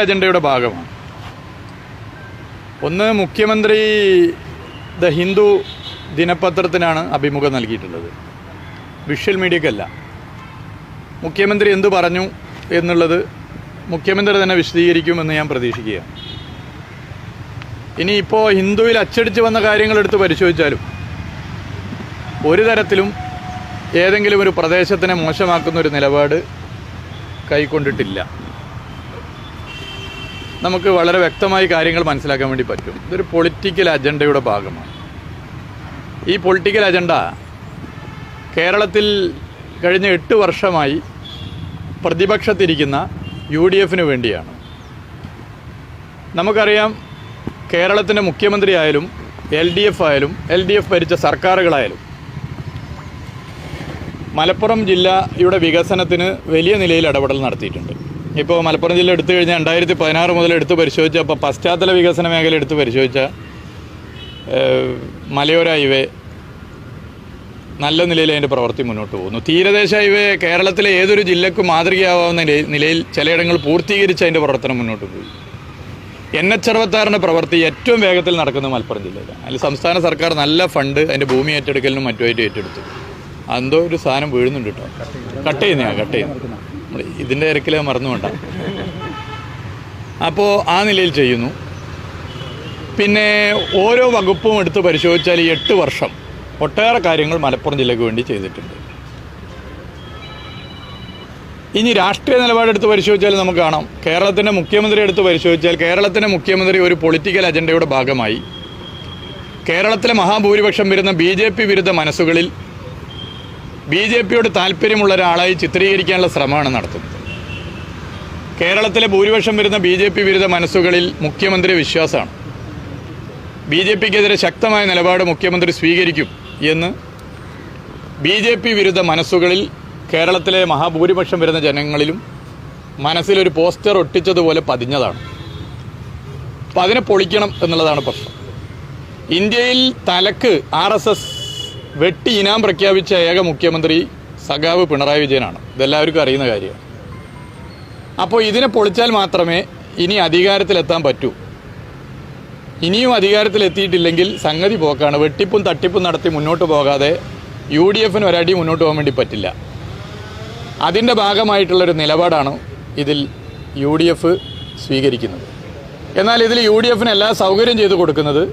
അജണ്ടയുടെ ഭാഗമാണ്. ഒന്ന്, മുഖ്യമന്ത്രി ദ ഹിന്ദു ദിനപത്രത്തിനാണ് അഭിമുഖം നൽകിയിട്ടുള്ളത്, വിഷ്വൽ മീഡിയക്കല്ല. മുഖ്യമന്ത്രി എന്തു പറഞ്ഞു എന്നുള്ളത് മുഖ്യമന്ത്രി തന്നെ വിശദീകരിക്കുമെന്ന് ഞാൻ പ്രതീക്ഷിക്കുകയാണ്. ഇനിയിപ്പോൾ ഹിന്ദുവിൽ അച്ചടിച്ച് വന്ന കാര്യങ്ങൾ എടുത്ത് പരിശോധിച്ചാലും ഒരു തരത്തിലും ഏതെങ്കിലും ഒരു പ്രദേശത്തിനെ മോശമാക്കുന്ന ഒരു നിലപാട് കൈക്കൊണ്ടിട്ടില്ല. നമുക്ക് വളരെ വ്യക്തമായി കാര്യങ്ങൾ മനസ്സിലാക്കാൻ വേണ്ടി പറ്റും. ഇതൊരു പൊളിറ്റിക്കൽ അജണ്ടയുടെ ഭാഗമാണ്. ഈ പൊളിറ്റിക്കൽ അജണ്ട കേരളത്തിൽ കഴിഞ്ഞ 8 വർഷമായി പ്രതിപക്ഷത്തിരിക്കുന്ന UDF-ന് വേണ്ടിയാണ്. നമുക്കറിയാം, കേരളത്തിൻ്റെ മുഖ്യമന്ത്രി ആയാലും LDF ആയാലും LDF ഭരിച്ച സർക്കാരുകളായാലും മലപ്പുറം ജില്ലയുടെ വികസനത്തിന് വലിയ നിലയിൽ ഇടപെടൽ നടത്തിയിട്ടുണ്ട്. ഇപ്പോൾ മലപ്പുറം ജില്ല എടുത്തു കഴിഞ്ഞാൽ 2016 മുതൽ എടുത്ത് പരിശോധിച്ചാൽ, ഇപ്പോൾ പശ്ചാത്തല വികസന മേഖല എടുത്ത് പരിശോധിച്ചാൽ മലയോര ഹൈവേ നല്ല നിലയിൽ അതിൻ്റെ പ്രവൃത്തി മുന്നോട്ട് പോകുന്നു. തീരദേശ ഹൈവേ കേരളത്തിലെ ഏതൊരു ജില്ലക്കും മാതൃകയാവാവുന്ന നിലയിൽ ചിലയിടങ്ങൾ പൂർത്തീകരിച്ച് അതിൻ്റെ പ്രവർത്തനം മുന്നോട്ട് പോയി. NH-66 പ്രവൃത്തി ഏറ്റവും വേഗത്തിൽ നടക്കുന്നത് മലപ്പുറം ജില്ലയിലാണ്. അതിൽ സംസ്ഥാന സർക്കാർ നല്ല ഫണ്ട് അതിൻ്റെ ഭൂമി ഏറ്റെടുക്കലിനും മറ്റുമായിട്ട് ഏറ്റെടുത്തു. എന്തോ ഒരു സാധനം വീഴുന്നുണ്ട് കേട്ടോ. കട്ട് ചെയ്യുന്നു ഇതിൻ്റെ ഇരക്കിൽ മറന്നു വേണ്ട. അപ്പോൾ ആ നിലയിൽ ചെയ്യുന്നു. പിന്നെ ഓരോ വകുപ്പും എടുത്ത് പരിശോധിച്ചാൽ ഈ 8 വർഷം ഒട്ടേറെ കാര്യങ്ങൾ മലപ്പുറം ജില്ലയ്ക്ക് വേണ്ടി ചെയ്തിട്ടുണ്ട്. ഇനി രാഷ്ട്രീയ നിലപാടെടുത്ത് പരിശോധിച്ചാൽ നമുക്ക് കാണാം, കേരളത്തിൻ്റെ മുഖ്യമന്ത്രി എടുത്ത് പരിശോധിച്ചാൽ കേരളത്തിൻ്റെ മുഖ്യമന്ത്രി ഒരു പൊളിറ്റിക്കൽ അജണ്ടയുടെ ഭാഗമായി കേരളത്തിലെ മഹാഭൂരിപക്ഷം വരുന്ന BJP വിരുദ്ധ മനസ്സുകളിൽ BJPയോട് താല്പര്യമുള്ള ഒരാളായി ചിത്രീകരിക്കാനുള്ള ശ്രമമാണ് നടത്തുന്നത്. കേരളത്തിലെ ഭൂരിപക്ഷം വരുന്ന BJP വിരുദ്ധ മനസ്സുകളിൽ മുഖ്യമന്ത്രി വിശ്വാസമാണ്. BJPക്കെതിരെ ശക്തമായ നിലപാട് മുഖ്യമന്ത്രി സ്വീകരിക്കും എന്ന് BJP വിരുദ്ധ മനസ്സുകളിൽ കേരളത്തിലെ മഹാഭൂരിപക്ഷം വരുന്ന ജനങ്ങളിലും മനസ്സിലൊരു പോസ്റ്റർ ഒട്ടിച്ചതുപോലെ പതിഞ്ഞതാണ്. അപ്പം അതിനെ പൊളിക്കണം എന്നുള്ളതാണ് പ്രശ്നം. ഇന്ത്യയിൽ തലക്ക് RSS വെട്ടി ഇനാം പ്രഖ്യാപിച്ച ഏക മുഖ്യമന്ത്രി സഖാവ് പിണറായി വിജയനാണ്. ഇതെല്ലാവർക്കും അറിയുന്ന കാര്യമാണ്. അപ്പോൾ ഇതിനെ പൊളിച്ചാൽ മാത്രമേ ഇനി അധികാരത്തിലെത്താൻ പറ്റൂ. ഇനിയും അധികാരത്തിലെത്തിയിട്ടില്ലെങ്കിൽ സംഗതി പോക്കാണ്. വെട്ടിപ്പും തട്ടിപ്പും നടത്തി മുന്നോട്ട് പോകാതെ UDF-ന് ഒരടി മുന്നോട്ട് പോകാൻ വേണ്ടി പറ്റില്ല. അതിൻ്റെ ഭാഗമായിട്ടുള്ളൊരു നിലപാടാണ് ഇതിൽ UDF സ്വീകരിക്കുന്നത്. എന്നാൽ ഇതിൽ UDF-ന് എല്ലാ സൗകര്യം ചെയ്തു കൊടുക്കുന്നത്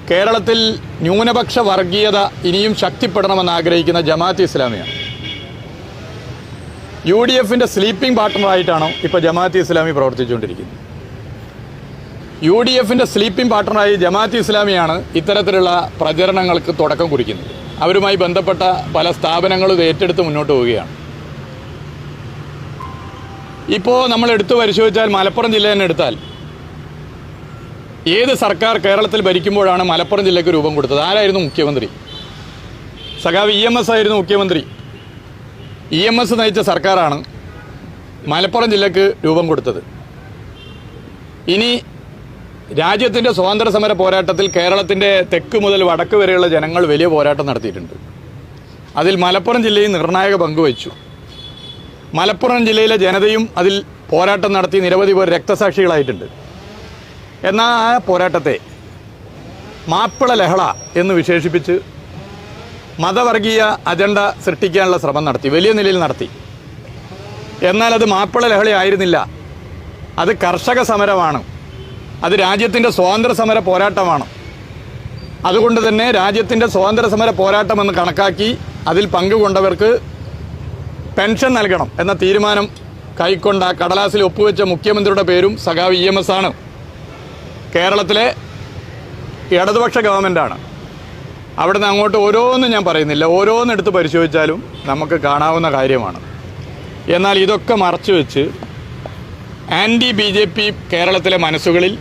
കേരളത്തിൽ ന്യൂനപക്ഷ വർഗീയത ഇനിയും ശക്തിപ്പെടണമെന്ന് ആഗ്രഹിക്കുന്ന ജമാഅത്ത് ഇസ്ലാമിയാണ്. UDF-ൻ്റെ സ്ലീപ്പിംഗ് പാർട്ട്ണറായിട്ടാണ് ഇപ്പോൾ ജമാഅത്ത് ഇസ്ലാമി പ്രവർത്തിച്ചുകൊണ്ടിരിക്കുന്നത്. UDF-ൻ്റെ സ്ലീപ്പിംഗ് പാർട്ട്ണറായി ജമാഅത്ത് ഇസ്ലാമിയാണ് ഇത്തരത്തിലുള്ള പ്രചരണങ്ങൾക്ക് തുടക്കം കുറിക്കുന്നത്. അവരുമായി ബന്ധപ്പെട്ട പല സ്ഥാപനങ്ങളും ഏറ്റെടുത്ത് മുന്നോട്ട് പോവുകയാണ്. ഇപ്പോൾ നമ്മൾ എടുത്തു പരിശോധിച്ചാൽ മലപ്പുറം ജില്ല തന്നെ എടുത്താൽ, ഏത് സർക്കാർ കേരളത്തിൽ ഭരിക്കുമ്പോഴാണ് മലപ്പുറം ജില്ലയ്ക്ക് രൂപം കൊടുത്തത്? ആരായിരുന്നു മുഖ്യമന്ത്രി? സഖാവ് EMS ആയിരുന്നു മുഖ്യമന്ത്രി. EMS നയിച്ച സർക്കാരാണ് മലപ്പുറം ജില്ലയ്ക്ക് രൂപം കൊടുത്തത്. ഇനി രാജ്യത്തിൻ്റെ സ്വാതന്ത്ര്യ സമര പോരാട്ടത്തിൽ കേരളത്തിൻ്റെ തെക്ക് മുതൽ വടക്ക് വരെയുള്ള ജനങ്ങൾ വലിയ പോരാട്ടം നടത്തിയിട്ടുണ്ട്. അതിൽ മലപ്പുറം ജില്ലയും നിർണായക പങ്കുവച്ചു. മലപ്പുറം ജില്ലയിലെ ജനതയും അതിൽ പോരാട്ടം നടത്തി നിരവധി പേർ രക്തസാക്ഷികളായിട്ടുണ്ട്. എന്നാൽ ആ പോരാട്ടത്തെ മാപ്പിള ലഹള എന്ന് വിശേഷിപ്പിച്ച് മതവർഗീയ അജണ്ട സൃഷ്ടിക്കാനുള്ള ശ്രമം നടത്തി, വലിയ നിലയിൽ നടത്തി. എന്നാൽ അത് മാപ്പിള ലഹളയായിരുന്നില്ല, അത് കർഷക സമരമാണ്, അത് രാജ്യത്തിൻ്റെ സ്വാതന്ത്ര്യ സമര പോരാട്ടമാണ്. അതുകൊണ്ട് തന്നെ രാജ്യത്തിൻ്റെ സ്വാതന്ത്ര്യ സമര പോരാട്ടമെന്ന് കണക്കാക്കി അതിൽ പങ്കുകൊണ്ടവർക്ക് പെൻഷൻ നൽകണം എന്ന തീരുമാനം കൈക്കൊണ്ട കടലാസിൽ ഒപ്പുവെച്ച മുഖ്യമന്ത്രിയുടെ പേരും സഖാവ് EMS ആണ്. കേരളത്തിലെ ഇടതുപക്ഷ ഗവൺമെൻറ്റാണ്. അവിടെ നിന്ന് അങ്ങോട്ട് ഓരോന്നും ഞാൻ പറയുന്നില്ല, ഓരോന്നെടുത്ത് പരിശോധിച്ചാലും നമുക്ക് കാണാവുന്ന കാര്യമാണ്. എന്നാൽ ഇതൊക്കെ മറച്ചു വെച്ച് BJP കേരളത്തിലെ മനസ്സുകളിൽ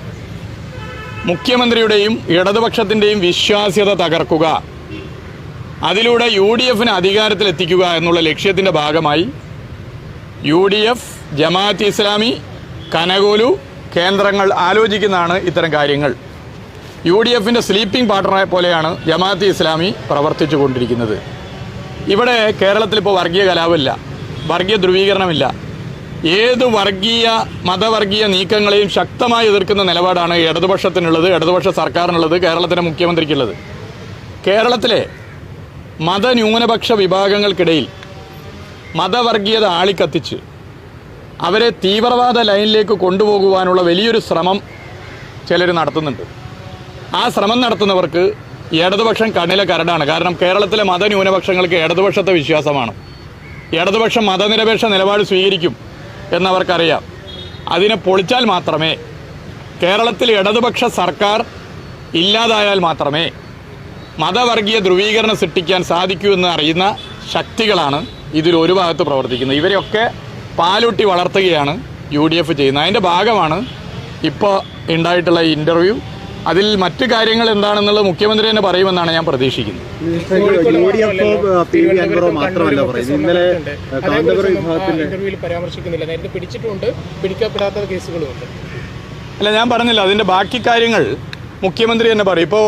മുഖ്യമന്ത്രിയുടെയും ഇടതുപക്ഷത്തിൻ്റെയും വിശ്വാസ്യത തകർക്കുക, അതിലൂടെ UDF-ന് അധികാരത്തിലെത്തിക്കുക എന്നുള്ള ലക്ഷ്യത്തിൻ്റെ ഭാഗമായി UDF, ജമാഅത്ത് ഇസ്ലാമി, കനകോലു കേന്ദ്രങ്ങൾ ആലോചിക്കുന്നതാണ് ഇത്തരം കാര്യങ്ങൾ. UDF-ൻ്റെ സ്ലീപ്പിംഗ് പാർട്ട്ണറെ പോലെയാണ് ജമാഅത്ത് ഇസ്ലാമി പ്രവർത്തിച്ചു കൊണ്ടിരിക്കുന്നത്. ഇവിടെ കേരളത്തിൽ ഇപ്പോൾ വർഗീയ കലാപമില്ല, വർഗീയ ധ്രുവീകരണമില്ല. ഏത് മതവർഗീയ നീക്കങ്ങളെയും ശക്തമായി എതിർക്കുന്ന നിലപാടാണ് ഇടതുപക്ഷത്തിനുള്ളത്, ഇടതുപക്ഷ സർക്കാരിനുള്ളത്, കേരളത്തിൻ്റെ മുഖ്യമന്ത്രിക്കുള്ളത്. കേരളത്തിലെ മതന്യൂനപക്ഷ വിഭാഗങ്ങൾക്കിടയിൽ മതവർഗീയത ആളിക്കത്തിച്ച് അവരെ തീവ്രവാദ ലൈനിലേക്ക് കൊണ്ടുപോകുവാനുള്ള വലിയൊരു ശ്രമം ചിലർ നടത്തുന്നുണ്ട്. ആ ശ്രമം നടത്തുന്നവർക്ക് ഇടതുപക്ഷം കണ്ണിലെ കരടാണ്. കാരണം കേരളത്തിലെ മതന്യൂനപക്ഷങ്ങൾക്ക് ഇടതുപക്ഷത്തെ വിശ്വാസമാണ്. ഇടതുപക്ഷം മതനിരപേക്ഷ നിലപാട് സ്വീകരിക്കും എന്നവർക്കറിയാം. അതിനെ പൊളിച്ചാൽ മാത്രമേ, കേരളത്തിൽ ഇടതുപക്ഷ സർക്കാർ ഇല്ലാതായാൽ മാത്രമേ മതവർഗീയ ധ്രുവീകരണം സൃഷ്ടിക്കാൻ സാധിക്കൂ എന്ന് അറിയുന്ന ശക്തികളാണ് ഇതിൽ ഒരു ഭാഗത്ത് പ്രവർത്തിക്കുന്നത്. ഇവരെയൊക്കെ പാലൂട്ടി വളർത്തുകയാണ് UDF ചെയ്യുന്നത്. അതിൻ്റെ ഭാഗമാണ് ഇപ്പോൾ ഉണ്ടായിട്ടുള്ള ഇൻ്റർവ്യൂ. അതിൽ മറ്റു കാര്യങ്ങൾ എന്താണെന്നുള്ളത് മുഖ്യമന്ത്രി തന്നെ പറയുമെന്നാണ് ഞാൻ പ്രതീക്ഷിക്കുന്നത്. അല്ല, ഞാൻ പറഞ്ഞില്ല, അതിൻ്റെ ബാക്കി കാര്യങ്ങൾ മുഖ്യമന്ത്രി തന്നെ പറയും. ഇപ്പോൾ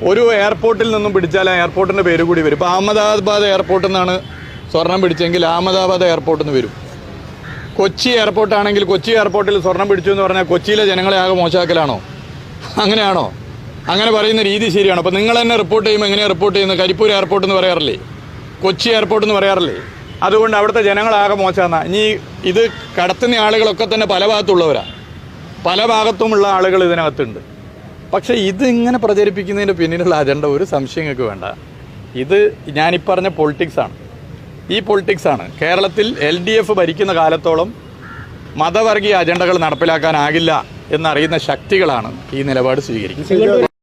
ഒരു എയർപോർട്ടിൽ നിന്നും പിടിച്ചാൽ ആ എയർപോർട്ടിൻ്റെ പേര് കൂടി വരും. ഇപ്പോൾ അഹമ്മദാബാദ് എയർപോർട്ടിൽ നിന്നാണ് സ്വർണം പിടിച്ചെങ്കിൽ അഹമ്മദാബാദ് എയർപോർട്ടിൽ നിന്ന് വരും. കൊച്ചി എയർപോർട്ടാണെങ്കിൽ കൊച്ചി എയർപോർട്ടിൽ സ്വർണം പിടിച്ചു എന്ന് പറഞ്ഞാൽ കൊച്ചിയിലെ ജനങ്ങളെ ആകെ മോശമാക്കലാണോ? അങ്ങനെയാണോ? അങ്ങനെ പറയുന്ന രീതി ശരിയാണോ? അപ്പോൾ നിങ്ങൾ തന്നെ റിപ്പോർട്ട് ചെയ്യുമ്പോൾ എങ്ങനെയാണ് റിപ്പോർട്ട് ചെയ്യുന്നത്? കരിപ്പൂർ എയർപോർട്ട് എന്ന് പറയാറില്ലേ? കൊച്ചി എയർപോർട്ട് എന്ന് പറയാറില്ലേ? അതുകൊണ്ട് അവിടുത്തെ ജനങ്ങളാകെ മോശമാണ്. ഇനി ഇത് കടത്തുന്ന ആളുകളൊക്കെ തന്നെ പല ഭാഗത്തുള്ളവരാണ്, പല ഭാഗത്തുമുള്ള ആളുകൾ ഇതിനകത്തുണ്ട്. പക്ഷേ ഇതിങ്ങനെ പ്രചരിപ്പിക്കുന്നതിൻ്റെ പിന്നിലുള്ള അജണ്ട ഒരു സംശയങ്ങൾക്ക് വേണ്ട. ഇത് ഞാനിപ്പറഞ്ഞ പൊളിറ്റിക്സാണ്. ഈ പൊളിറ്റിക്സാണ്. കേരളത്തിൽ LDF ഭരിക്കുന്ന കാലത്തോളം മതവർഗീയ അജണ്ടകൾ നടപ്പിലാക്കാനാകില്ല എന്നറിയുന്ന ശക്തികളാണ് ഈ നിലപാട് സ്വീകരിക്കുന്നത്.